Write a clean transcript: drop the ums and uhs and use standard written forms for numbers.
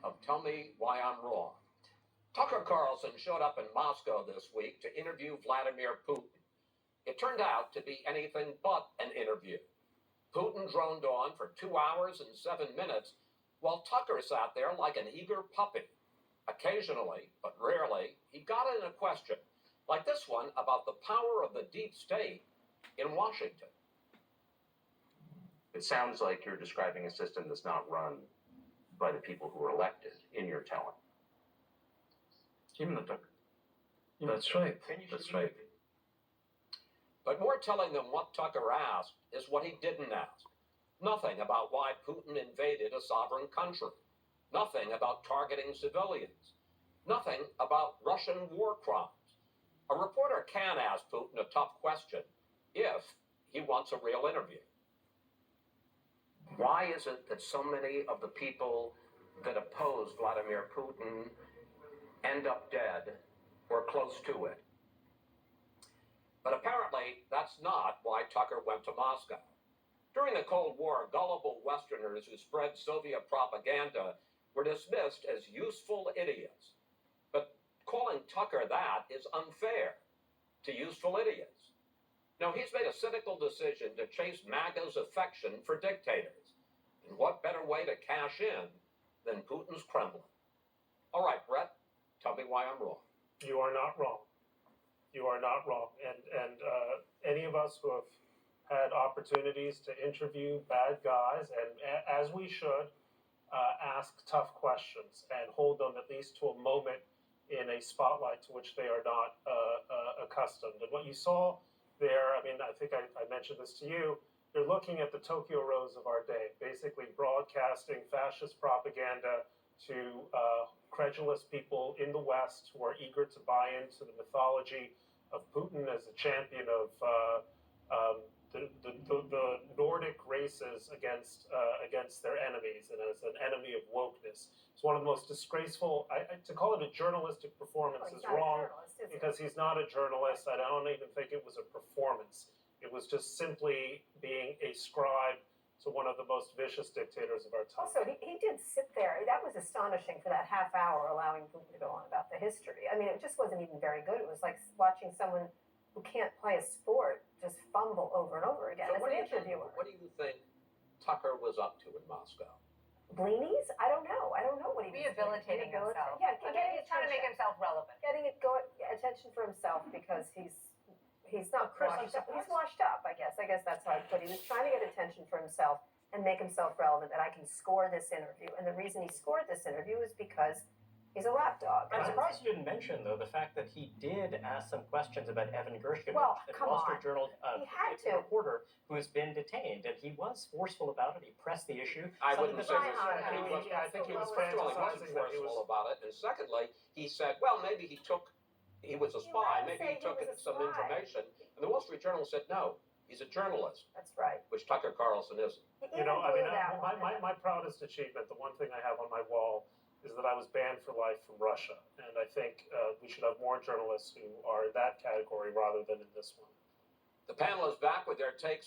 Of Tell Me Why I'm Wrong. Tucker Carlson showed up in Moscow this week to interview Vladimir Putin. It turned out to be anything but an interview. Putin droned on for 2 hours and 7 minutes, while Tucker sat there like an eager puppy. Occasionally, but rarely, he got in a question, like this one about the power of the deep state in Washington. It sounds like you're describing a system that's not run by the people who were elected in your telling. That's right. That's right. But more telling than what Tucker asked is what he didn't ask. Nothing about why Putin invaded a sovereign country. Nothing about targeting civilians. Nothing about Russian war crimes. A reporter can ask Putin a tough question if he wants a real interview. Why is it that so many of the people that oppose Vladimir Putin end up dead or close to it? But apparently, that's not why Tucker went to Moscow. During the Cold War, gullible Westerners who spread Soviet propaganda were dismissed as useful idiots. But calling Tucker that is unfair to useful idiots. No, he's made a cynical decision to chase MAGA's affection for dictators. And what better way to cash in than Putin's Kremlin? All right, Brett, tell me why I'm wrong. You are not wrong. You are not wrong. And any of us who have had opportunities to interview bad guys, and as we should, ask tough questions and hold them at least to a moment in a spotlight to which they are not accustomed. And what you saw there, I mean, I think I mentioned this to you, they're looking at the Tokyo Rose of our day, basically broadcasting fascist propaganda to credulous people in the West who are eager to buy into the mythology of Putin as a champion of the Nordic races against their enemies and as an enemy of wokeness. It's one of the most disgraceful. To call it a journalistic performance is wrong because he's not a journalist. I don't even think it was a performance. It was just simply being a scribe to one of the most vicious dictators of our time. Also, he did sit there. That was astonishing for that half hour, allowing Putin to go on about the history. I mean, it just wasn't even very good. It was like watching someone who can't play a sport just fumble over and over again as an interviewer. What do you think Tucker was up to in Moscow? Blinis? I don't know. I don't know what he was rehabilitating himself. Yeah, he's trying to make himself relevant. Getting attention for himself because he's not washed up. He's washed up, I guess. I guess that's how I put it. He was trying to get attention for himself and make himself relevant, that I can score this interview. And the reason he scored this interview is because he's a lapdog. I'm surprised you didn't mention, though, the fact that he did ask some questions about Evan Gershkovich, the Wall Street Journal reporter who has been detained, and he was forceful about it. He pressed the issue. I wouldn't say this. I think he was fantasizing forceful about it. And secondly, he said, well, maybe he was a spy. Maybe he took some information. And the Wall Street Journal said, no, he's a journalist. That's right. Which Tucker Carlson isn't. You know, I mean, my proudest achievement, the one thing I have on my wall, is that I was banned for life from Russia. And I think we should have more journalists who are in that category rather than in this one. The panel is back with their takes